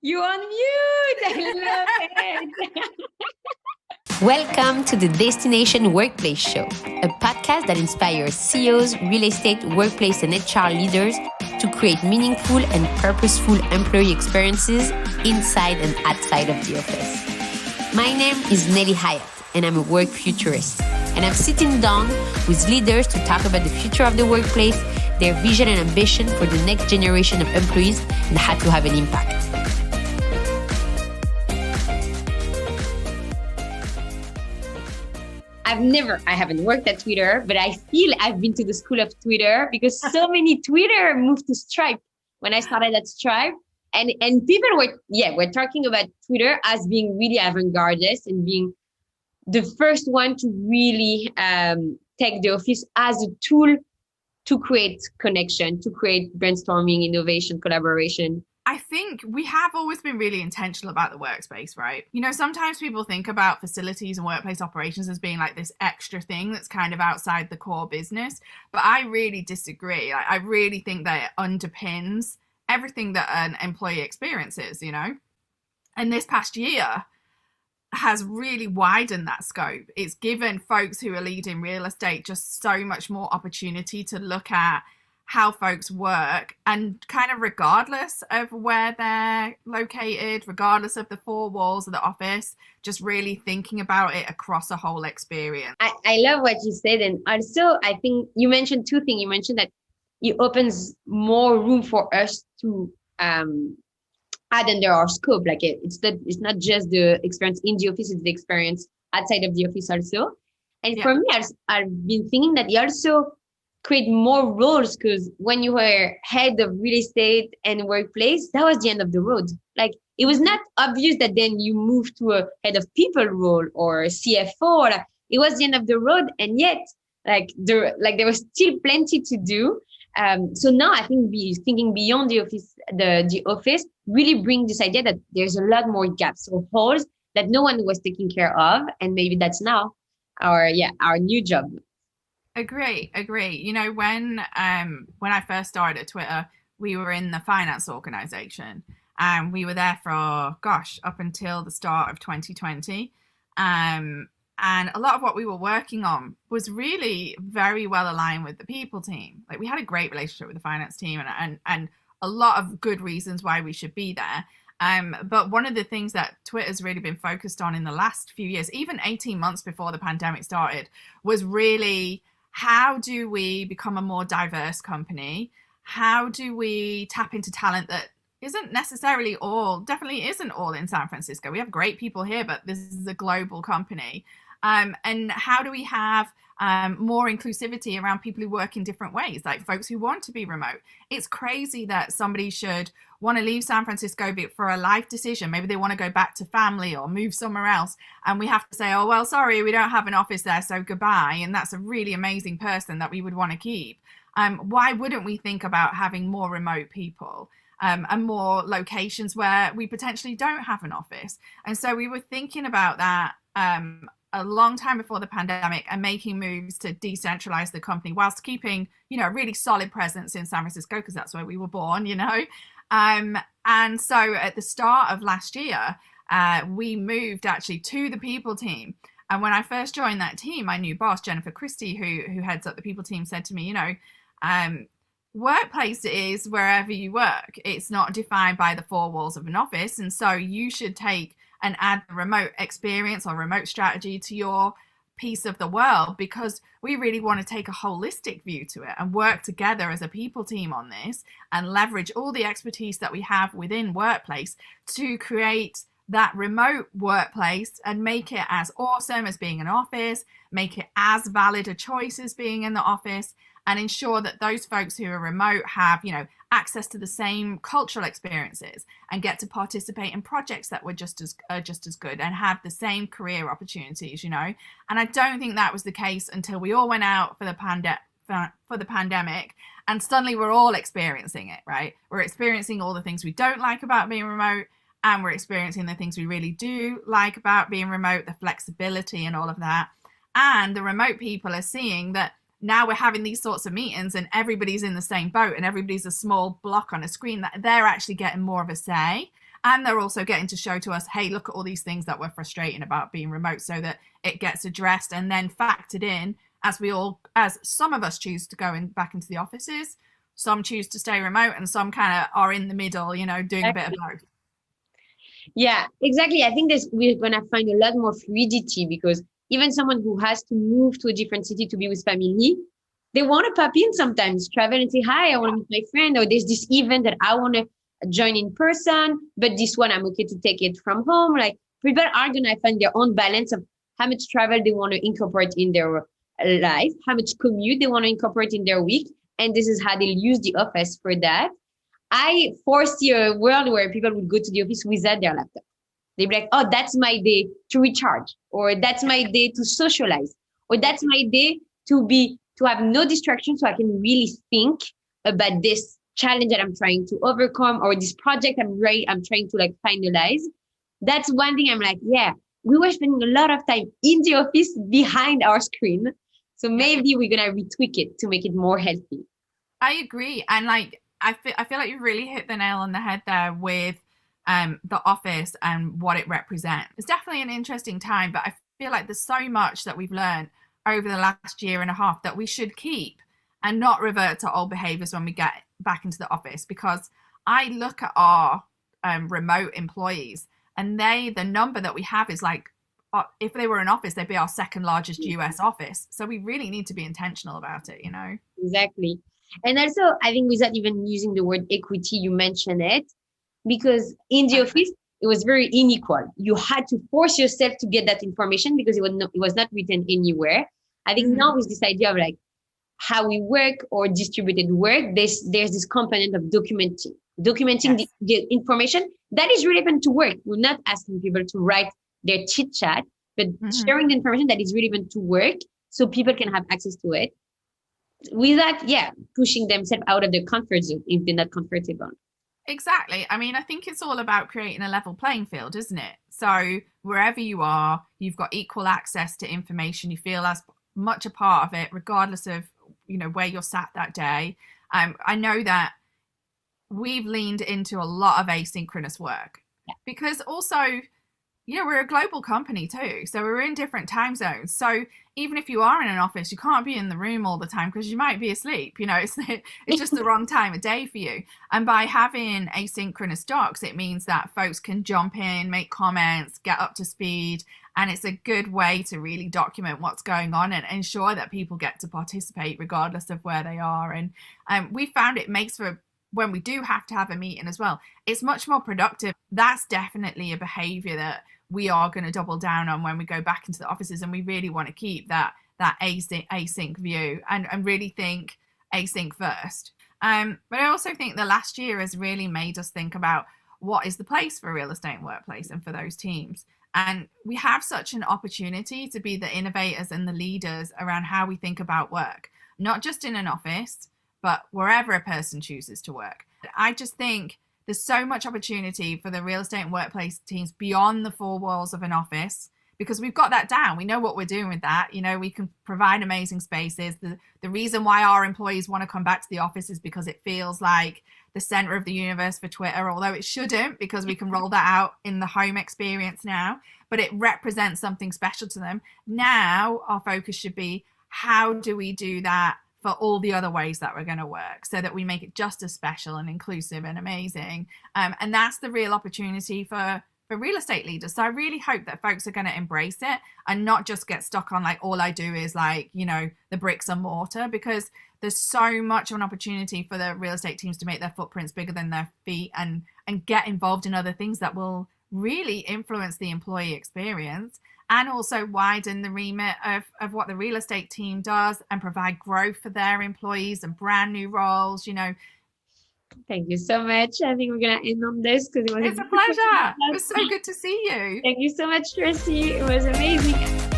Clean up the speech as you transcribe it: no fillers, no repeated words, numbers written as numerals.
You're on mute. I love it. Welcome to the Destination Workplace Show, a podcast that inspires CEOs, real estate, workplace, and HR leaders to create meaningful and purposeful employee experiences inside and outside of the office. My name is Nelly Hyatt, and I'm a work futurist. And I'm sitting down with leaders to talk about the future of the workplace, their vision and ambition for the next generation of employees, and how to have an impact. I haven't worked at Twitter, but I feel I've been to the school of Twitter because so many Twitter moved to Stripe when I started at Stripe. And people were talking about Twitter as being really avant-gardist and being the first one to really take the office as a tool to create connection, to create brainstorming, innovation, collaboration. I think we have always been really intentional about the workspace, right? You know, sometimes people think about facilities and workplace operations as being like this extra thing that's kind of outside the core business. But I really disagree. I really think that it underpins everything that an employee experiences, you know? And this past year has really widened that scope. It's given folks who are leading real estate just so much more opportunity to look at how folks work, and kind of regardless of where they're located, regardless of the four walls of the office, just really thinking about it across a whole experience. I love what you said. And also, I think you mentioned two things. You mentioned that it opens more room for us to add under our scope. Like it's not just the experience in the office, it's the experience outside of the office also. And for me, I've been thinking that you also create more roles, because when you were head of real estate and workplace, that was the end of the road. Like it was not obvious that then you moved to a head of people role or CFO. Like, it was the end of the road, and yet there was still plenty to do. So now I think thinking beyond the office really bring this idea that there's a lot more gaps or holes that no one was taking care of, and maybe that's now our new job. Agree. You know, when I first started at Twitter, we were in the finance organization, and we were there for up until the start of 2020. And a lot of what we were working on was really very well aligned with the people team. Like we had a great relationship with the finance team, and a lot of good reasons why we should be there. But one of the things that Twitter's really been focused on in the last few years, even 18 months before the pandemic started, was really, how do we become a more diverse company? How do we tap into talent that definitely isn't all in San Francisco? We have great people here, but this is a global company. And how do we have more inclusivity around people who work in different ways, like folks who want to be remote? It's crazy that somebody should want to leave San Francisco for a life decision. Maybe they want to go back to family or move somewhere else. And we have to say, oh, well, sorry, we don't have an office there, so goodbye. And that's a really amazing person that we would want to keep. Why wouldn't we think about having more remote people? And more locations where we potentially don't have an office? And so we were thinking about that a long time before the pandemic, and making moves to decentralize the company whilst keeping, you know, a really solid presence in San Francisco, because that's where we were born, you know. And so at the start of last year, we moved actually to the people team. And when I first joined that team, my new boss, Jennifer Christie, who heads up the people team, said to me, you know, workplace is wherever you work. It's not defined by the four walls of an office. And so you should take and add the remote experience or remote strategy to your piece of the world, because we really want to take a holistic view to it and work together as a people team on this and leverage all the expertise that we have within workplace to create that remote workplace and make it as awesome as being an office, make it as valid a choice as being in the office, and ensure that those folks who are remote have, you know, access to the same cultural experiences and get to participate in projects that were just as good and have the same career opportunities, you know. And I don't think that was the case until we all went out for the pandemic, and suddenly we're all experiencing it, right? We're experiencing all the things we don't like about being remote, and we're experiencing the things we really do like about being remote, the flexibility and all of that. And the remote people are seeing that now we're having these sorts of meetings and everybody's in the same boat and everybody's a small block on a screen, that they're actually getting more of a say. And they're also getting to show to us, hey, look at all these things that we're frustrating about being remote, so that it gets addressed and then factored in as some of us choose to go back into the offices, some choose to stay remote, and some kind of are in the middle, doing a bit of both. Yeah, exactly. I think we're going to find a lot more fluidity, because even someone who has to move to a different city to be with family, they want to pop in sometimes, travel and say, hi, I want to meet my friend, or there's this event that I want to join in person, but this one I'm okay to take it from home. Like, people are going to find their own balance of how much travel they want to incorporate in their life, how much commute they want to incorporate in their week. And this is how they'll use the office for that. I foresee a world where people would go to the office without their laptop. They'd be like, oh, that's my day to recharge, or that's my day to socialize, or that's my day to have no distraction, so I can really think about this challenge that I'm trying to overcome, or this project I'm trying to finalize. That's one thing I'm like, yeah, we were spending a lot of time in the office behind our screen. So maybe we're going to retweak it to make it more healthy. I agree. And I feel like you really hit the nail on the head there with the office and what it represents. It's definitely an interesting time, but I feel like there's so much that we've learned over the last year and a half that we should keep and not revert to old behaviors when we get back into the office. Because I look at our remote employees, and the number that we have is if they were an office, they'd be our second largest US office. So we really need to be intentional about it, Exactly. And also, I think without even using the word equity, you mentioned it, because in the office, it was very unequal. You had to force yourself to get that information because it was not written anywhere. I think now with this idea of how we work or distributed work, there's this component of documenting yes. the information that is relevant to work. We're not asking people to write their chit chat, but sharing the information that is relevant to work so people can have access to it without, pushing themselves out of their comfort zone if they're not comfortable. Exactly. I mean, I think it's all about creating a level playing field, isn't it? So wherever you are, you've got equal access to information. You feel as much a part of it, regardless of, where you're sat that day. I know that we've leaned into a lot of asynchronous work because also, we're a global company too. So we're in different time zones. So even if you are in an office, you can't be in the room all the time because you might be asleep. It's just the wrong time of day for you. And by having asynchronous docs, it means that folks can jump in, make comments, get up to speed. And it's a good way to really document what's going on and ensure that people get to participate regardless of where they are. And we found it makes for, when we do have to have a meeting as well, it's much more productive. That's definitely a behavior that we are going to double down on when we go back into the offices. And we really want to keep that async view and really think async first. But I also think the last year has really made us think about what is the place for real estate and workplace and for those teams. And we have such an opportunity to be the innovators and the leaders around how we think about work, not just in an office, but wherever a person chooses to work. I just think there's so much opportunity for the real estate and workplace teams beyond the four walls of an office, because we've got that down. We know what we're doing with that. We can provide amazing spaces. The reason why our employees want to come back to the office is because it feels like the center of the universe for Twitter, although it shouldn't, because we can roll that out in the home experience now, but it represents something special to them. Now our focus should be, how do we do that for all the other ways that we're going to work so that we make it just as special and inclusive and amazing? And that's the real opportunity for real estate leaders. So I really hope that folks are going to embrace it and not just get stuck on all I do is the bricks and mortar, because there's so much of an opportunity for the real estate teams to make their footprints bigger than their feet and get involved in other things that will really influence the employee experience and also widen the remit of what the real estate team does and provide growth for their employees and brand new roles. Thank you so much. I think we're going to end on this because it's a pleasure. It was so good to see you. Thank you so much, Tracy. It was amazing.